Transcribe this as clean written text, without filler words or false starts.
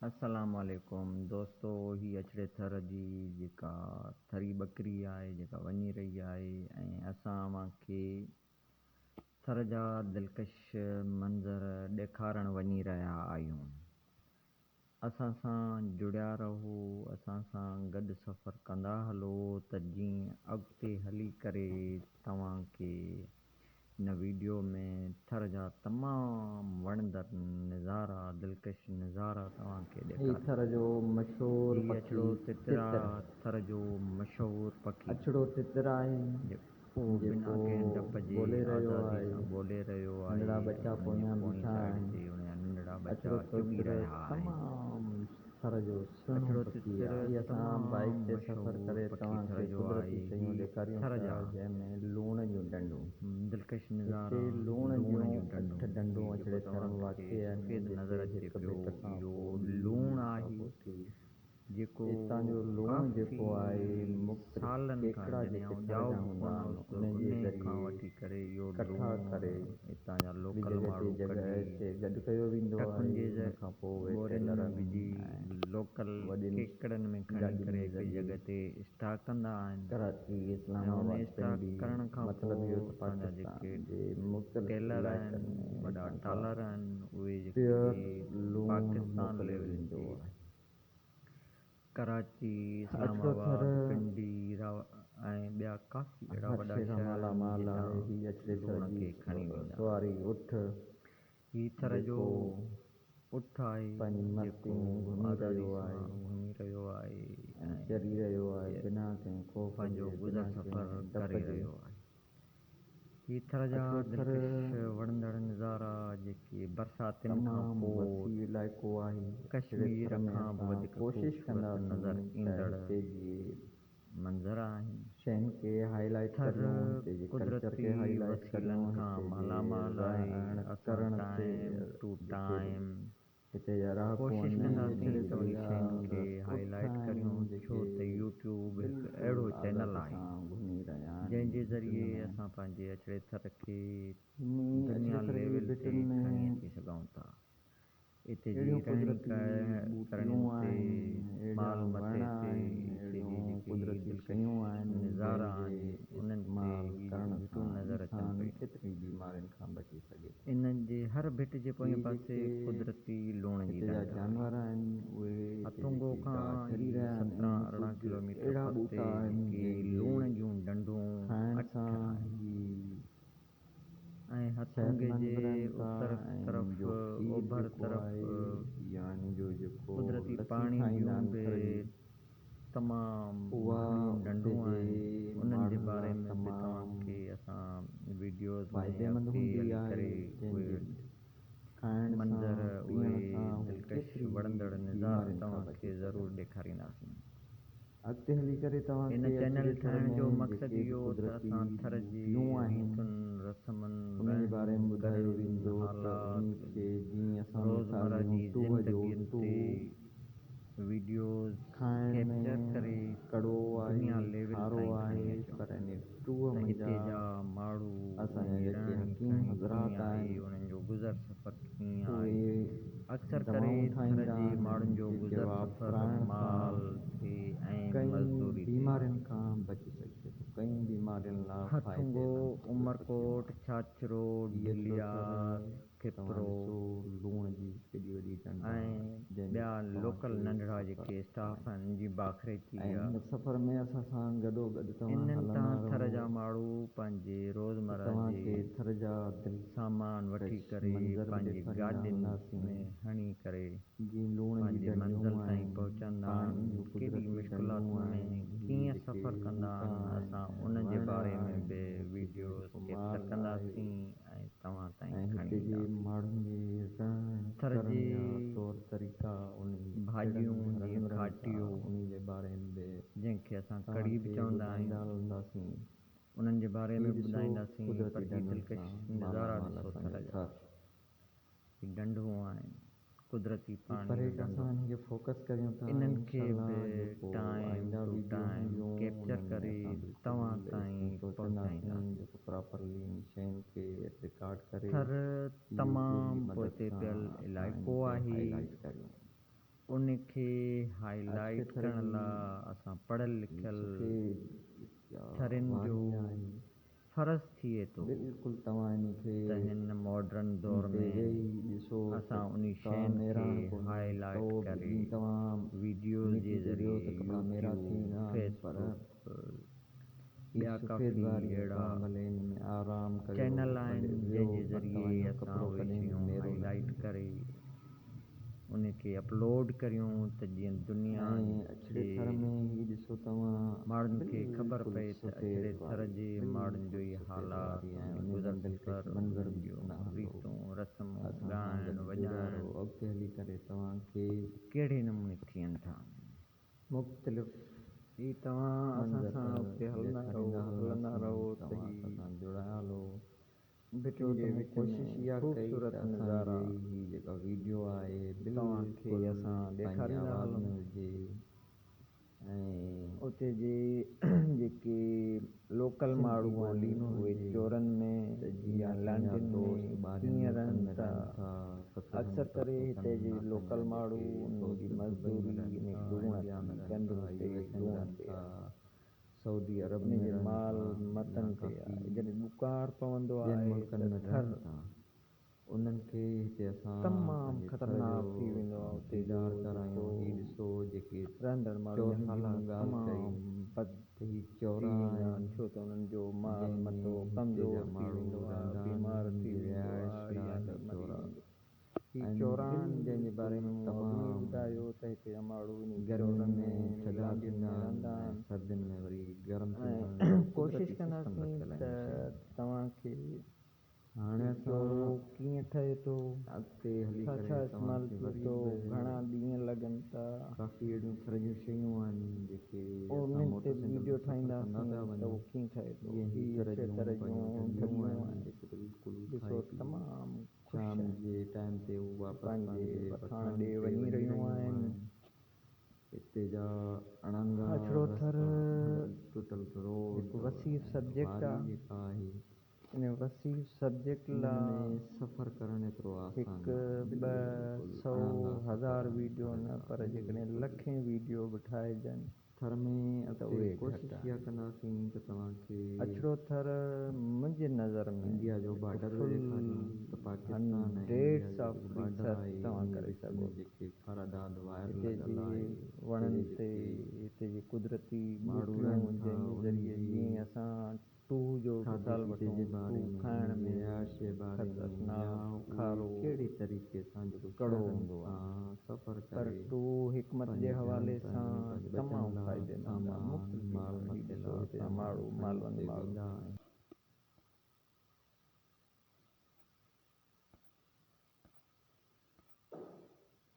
अस्सलामु अलैकुम दोस्तो, ही अचड़े थर जी जेका थरी ॿकरी आहे जेका वञी रही आहे ऐं असां तव्हांखे थर जा दिलकश मंज़र ॾेखारणु वञी रहिया आहियूं। असां सां जुड़िया रहो, असां सां गॾु सफ़र कंदा हलो त जीअं अॻिते हली करे तव्हांखे इन वीडियो में थर जा तमामु वणंदड़ नज़ारा, दिलकश नज़ारा तव्हांखे ॾेखारींदासीं। थर जो मशहूरु अछड़ो तितरा थर जो मशहूरु पखी अछड़ो तितर आहे बिना कंहिं डप जे ॿोले रहियो आज़ादी आहे। सां ॿोले रहियो आहे। नंढड़ा बच्चा पोयां पोईं बीठा साइड आहिनि। ते उनजा नंढड़ा बच्चा अछड़ो चुगी तितर रहिया आहिनि। तमामु थर जो सुहिणो अछड़ो पखी तितर आहे। हीअ असां बाइक ते तमामु सफ़र मशहूरु करे पखी थर तव्हांखे जो कुदरती आहे। शयूं ही ॾेखारियूं थर था जा जंहिंमें लूण जूं डंडूं दिलकश हिते नज़ारा, लूण लूण जूं जूं डंडूं 8 डंडूं जेको अछड़े थर में तव्हांखे वाक़ई आहिनि सफ़ेद नज़र जिते अचे हिक पियो, ॿिए खां इहो पोइ लूण आहे जेको हितां जो लूण जेको आहे मुख़्तलिफ़ सालनि खां केकड़ा जॾहिं जेके आउं थर ॼाओ जा बि हूंदा कोन आहिनि हुउसि उन जे उन खां ज़रिए वठी करे इहो इकट्ठा करे हितां जा हिकिड़ी लोकल जॻह माण्हू ते जॻह ते गॾु कयो वेंदो टकुनि आहे। जे उन खां पोइ उहे बोरियुनि में टेलरनि विझी ऐं लोकल वॾियुनि केकड़नि में खणी गाॾियुनि करे जे हिकिड़ी ज़रिए जॻह ते स्टॉक कंदा आहिनि कराची ऐं उन इस्लामाबाद स्टॉक पिंडी करण खां मतिलबु पोइ इहो त उतां जा जेके पाकिस्तान जे मुख़्तलिफ़ टेलर इलाइक़नि आहिनि, में वॾा हितां खां टालर आहिनि, उहे प्योर जेके लूण पाकिस्तान मोकिलियो लेवल वेंदो ते आहे। कराची, अछड़ो थर इस्लामाबाद, पिंडी ऐं ॿिया काफ़ी अहिड़ा हर वॾा शइ खां शहर माला आहिनि माल जितां आहे। हीअ अछड़े थर लूण जी खे खणी वेंदा सवारी उठ ही थर जो जेको उठ आहे पंहिंजी मस्ती जेको में घुमी आज़ादी रहियो सां आहे घुमी रहियो आहे ऐं चरी रहियो आहे इहे बिना कंहिं ख़ौफ़ पंहिंजो जे गुज़र बिना सफ़र कंहिं डप करे जे। रहियो आहे। ही थर जा अछड़ो थर दिलकश वणंदड़ नज़ारा जेके बरसातियुनि खां तमामु पोइ वसीउ इलाइक़ो आहे। अछड़े कश्मीर थर में खां बि असां वधीक कोशिशि ख़ूबसूरत नज़र कंदासीं त ईंदड़ हिते जी मंज़र आहिनि। शयुनि खे हाईलाइट थर करियूं, हिते जे कल्चर कुदरती खे हाईलाइट करियूं, वसीलनि खां हिते जे मालामाल आहे। रहण असां करण खे टाइम टू जेके टाइम हिते जा रहाकू कोशिशि आहिनि कंदासीं अछड़े त उन जा शयुनि खे उठ हाईलाइट करियूं, आहिनि छो जेके त यूट्यूब हिकु अहिड़ो बिल्कुलु चैनल आज़ादी आहे सां घुमी रहिया जंहिंजे आहिनि ज़रिए भिटुनि में। असां पंहिंजे अछड़े थर खे इन दुनिया अछड़े थर जी लेवल ते भिटुनि खणी में अची सघूं था। हिते जी अहिड़ियूं रहणी कुदरती ॿूटियूं करणियुनि ते आहिनि, अहिड़ा माल वण मथे ते आहिनि, हिते जी अहिड़ियूं जेकी कुदरती दिलकश शयूं आहिनि नज़ारा जंहिंजे आहिनि उन्हनि ते इस्तेमालु ही करण भिटूं सां नज़र अचनि इंसान पियूं। केतिरी बीमारियुनि खां बची सघे थो। इन्हनि जे हर भिट जे पोएं ही पासे जेके कुदरती लूण जी हिते जा ढंढ आहे। जानवर आहिनि उहे हिते हथुंगो जेके खां गाह चरी ही रहिया आहिनि 17-18 कुझु किलोमीटर अहिड़ा परिते ॿूटा आहिनि जेके जंहिंजे लूण जूं ढंढूं खाइण 8 सां आहिनि ही ऐं हथुंगे सेहतमंद जे रहनि था उत्तर ऐं हिन तरफ़ जो खीर ओभर जेको तरफ़ आहे या हिन जो जेको कुदरती लस्सी पाणी ठाहींदा जूं आहिनि बि थर जी तमामु उहा घणियूं उते ढंढूं जे आहिनि। उन्हनि जे माण्हुनि बारे लाइ में बि तमामु तव्हांखे असां वीडियोज़ में फ़ाइदेमंद अॻिते हूंदी हली आहे करे उहे जंहिंजे खाइण सां मंज़र उहे पीअण सां हू दिलकश केतिरी वणंदड़ नज़ारा बीमारियुनि खां बची तव्हांखे ज़रूरु सघनि। ॾेखारींदासीं। अॻिते हली करे इन तव्हांखे चैनल अछड़े थर ठाहिण जो में मक़सदु जेके बि इहो त कुदरती असां थर जी ॿूटियूं आहिनि रीतुनि रस्मनि उन जे बारे में रहणियूं ॿुधायो करणियूं वेंदो त उन हालात खे जीअं असां मिसाल रोज़मर्रा ॾियूं जी टूह जो ज़िंदगीअ ते टूह वीडियोज़ खाइण कैप्चर करे में कड़ो दुनिया आहे लेवल खारो ताईं खणी आहे अचूं पर इन टूह त मंझा हिते जा माण्हू उन्हनि असांजा जी जेके रहणी हकीम कहणी कीअं हज़रात आहे, आहिनि उन्हनि जो गुज़र सफ़र कीअं आहे। उहे अक्सर करे दवाऊं थर ठाहींदा जे माण्हुनि आहिनि जो जेके गुज़र सफ़र वापराइण माल सां ते ऐं कई मज़दूरी ते बीमारियुनि आहे। खां बची सघिजे थो। कई बीमारियुनि लाइ हथुंगो, फ़ाइदेमंद इहे पखियूं उमरकोट, आहिनि। छाछरो, हीअ अछड़ो ढिलिया, थर तव्हां खिपरो ॾिसो लूण जी केॾी वॾी ढंढ आहे ऐं जंहिंजो ॿिया लोकल तव्हांखे नंढिड़ा सफ़र जेके स्टाफ आहिनि जी बाखरेती ऐं आहे। हिन सफ़र में असां सां गॾोगॾु तव्हां इन्हनि तां हलंदा थर रहो जा माण्हू पंहिंजे त रोज़मर्रा जे तव्हांखे थर जा सामान वठी दिलकश करे मंज़र बि पंहिंजी ॾेखारींदा गाॾियुनि हलंदासीं। में हणी करे जीअं लूण जी पंहिंजे डंडियूं मंज़िल ताईं आहिनि, पहुचंदा पाणी आहिनि। जूं केॾी कुदरती डंडियूं मुश्किलातुनि में आहिनि, हीअ कीअं जेके सफ़र कंदा ॿूटा आहिनि आहिनि असां ऐं उन्हनि जे वण बारे में बि आहिनि, हिते जो वीडियोज़ जेको कैप्चर माल आहे कंदासीं ऐं तव्हां ताईं ऐं खणी हिते जे ईंदासीं। माण्हुनि जे रहण थर करण जी जा तौर तरीक़ा उन भाॼियूं कहिड़नि घरनि जीअं में रहनि था खाटियूं उन जे बारे में बि जंहिंखे असां कढ़ी बि तव्हांखे चवंदा ॿुधाईंदा आहियूं हलंदासीं। उन्हनि जे बारे में हीअ ॾिसो ॿुधाईंदासीं। कुदरती पर ही ढंढुनि दिलकश सां नज़ारा मालामाल ॾिसो असांजो थर जा, थर। ही ढंढूं आहिनि कुदरती ही पाणी परे जूं असां ढंढूं। हिन खे फोकस करियूं था इन्हनि खे इंशाअल्लाह बि जेको टाइम आईंदा टू वीडियो टाइम हूंदियूं कैप्चर उन्हनि में करे असां तव्हां बिल्कुलु ताईं सोचंदासीं पहुचाईंदासीं। जेको प्रॉपरली इन शयुनि खे रिकॉर्ड करे थर यूट्यूब जी तमामु मदद पोइते सां पियल असां इन इलाइक़ो खे आहे। हाईलाइट करियूं। उनखे हाईलाइट थर करण जी लाइ असां पढ़ियल लिखियल सफ़ेद थरियुनि जो आहे फ़र्ज़ु थिए थो बिल्कुलु तव्हां इनखे त हिन मॉडर्न दौर ते में वेही ॾिसो असां त उन कपिड़ा शयुनि मेरा खे कोन्हे हाईलाइट तो करे जीअं तव्हां वीडियोज़ मिटी जे ते वियो त ज़रिए कपिड़ा मेरा थी यूट्यूब वेंदा पर फेसबुक हीअ ॿिया सफ़ेद काफ़ी वारी अहिड़ा तव्हां भले हिन में आराम कयो चैनल भले आहिनि वियो जंहिंजे पर ज़रिए तव्हांजो असां कपिड़ो उहे कॾहिं बि शयूं मेरो न हाईलाइट थींदो करे उनखे अपलोड करियूं त जीअं दुनिया ऐं अछड़े जे थर में ही ॾिसो तव्हां माण्हुनि खे ख़बर बिल्कुलु पए त अछड़े सफ़ेद थर वारी जे माण्हुनि जो इहे सफ़ेद हालात वारी ऐं उन्हनि उन गुज़र में दिलकश बसर मंज़र उन्हनि बि जूं ॾिसंदा हलो रीतूं रस्मूं असां सां ॻाइण गॾु जुड़ा वॼाइण रहो अॻिते हली करे तव्हांखे कहिड़े नमूने थियनि था मुख़्तलिफ़ ही तव्हां असां मंज़र सां उते हलंदा रहो त तव्हां ही असां सां जुड़िया हलो ॿिटिनि जे विच कोशिशि में इहा कई त ख़ूबसूरत असांजी नज़ारा ही जेका वीडियो आहे तव्हांखे बिल्कुलु असां पंहिंजी ॾेखारींदा आवाज़ हलूं में हुजे ऐं उते जे जेके लोकल सिंधी माण्हू ॿोली आहिनि में उहे हुजे चोरनि त में जीअं या असांजा लांडियुनि दोस्त में ॿारनि कीअं मुल्कनि रहनि में था रहनि था ससुर अक्सर करे नथो हिते कनि जे असांजा लोकल माण्हू जेके उन्हनि जी दोस्त दुबई में मज़दूरी रहनि इन था लूण इंडिया में ते रहनि गंद था ते US में लूण रहनि ते था आहे सऊदी अरब उन में जे रहनि माल था या मतनि ते काफ़ी आहे जॾहिं बुखार पवंदो ॿियनि आहे मुल्कनि त में थर रहनि था उन्हनि खे हिते असां तमामु पंहिंजे थर जो ख़तरनाक थी वेंदो आहे उते जो दीदार जेको करायूं ही ॾिसो जेके रहंदड़ माण्हुनि जा चोरनि जी हालात मूं ॻाल्हि कई तमामु बद त ही थी चौरा वेंदा आहिनि आहिनि छो त उन्हनि जो माल मतो जंहिंमें हिते जा कमज़ोर थी माण्हू वेंदो आहे रहंदा आहिनि बीमार हुननि थी जी वेंदो रिहाइश आहे या ॾाढी मरी चौरा वेंदो ही ऐं चौरा जंहिंजे बारे में मूं अॻु में ॿुधायो त हिते जा माण्हू इन गर्मियुनि चौरनि में में थधा लांडियुनि थींदा में रहंदा आहिनि ऐं आहिनि सर्दियुनि में वरी गरम थींदा आहिनि ऐं जो कोशिशि कुदरती सिस्टम कंदासीं रखियल त आहिनि शयूं तव्हांखे हाणे ही असां चौरो कीअं ठहे थो अॻिते हली छा करे छा इस्तेमालु तव्हांखे थिए वरी थो बि घणा ॾींहं लॻनि था काफ़ी अहिड़ियूं थर जूं शयूं आहिनि जेके असां उन्हनि ते मोटरसाइकिल वीडियो ते सफ़र कंदा ठाहींदासीं पिया त वञूं उहो कीअं ठहे थो जीअं ही हीटर अछे जूं तरह जूं पंहिंजूं दरियूं आहिनि आहिनि जेके बिल्कुलु ॾिसो खाई पी तमामु ख़ुशि शाम आहिनि जे टाइम ते हू वापसि पंहिंजे पंहिंजे पठाण पठान ॾे ते वञी रहियूं रहियूं आहिनि हिते जा अणंगा अछड़ो थर रस्ता टुटल रोड हिकु वसीउ सब्जेक्ट वारी आहे जेका आहे इन वसीउ सब्जेक्ट इन्हनि लाइ में सफ़र करणु एतिरो आसान हिकु न ॿ बिल्कुलु सौ अणंगा सफ़र हज़ार आहिनि वीडियो थर न जा पर जेकॾहिं बिल्कुलु लखें वीडियो बि ठाहिजनि थर में त अॻिते उहे घटि कोशिशि इहा आहिनि कंदासीं त तव्हांखे अछड़ो थर मुंहिंजी नज़र में इंडिया जो हिकु बॉर्डर फुल ॾेखारियूं त पाकिस्तान ऐं इंडिया हंड्रेड्स जो ऑफ जेको बॉर्डर रिसर्च आहे तव्हां उन करे विच में सघो था जेके फ़रादाद वायर हिते लॻल जे आहे हिते वणनि जे ते जेके हिते जी कुदरती माण्हू ॿूटियूं रहनि था जंहिंजे उन्हनि ज़रिए जी जीअं असां टूह जो खाधे मिसाल पीते वठूं जे बारे टूह में खाइण उन जी में रिहाइश जे बारे में या ख़तरनाक उहे खारो कहिड़े तरीक़े सां जेको कड़ो शहरनि हूंदो आहे सां सफ़र पर करे टूह हिकमत जे पंहिंजे घरनि हवाले सां ताईं पंहिंजे ॿचनि तमामु लाइ फ़ाइदेमंद आहे सामान मुफ़्त माल ॾींदा ही ॾिसो मटेरियल हिते जा सामान माण्हू खणी मालवंद उते माण्हू वेंदा आहिनि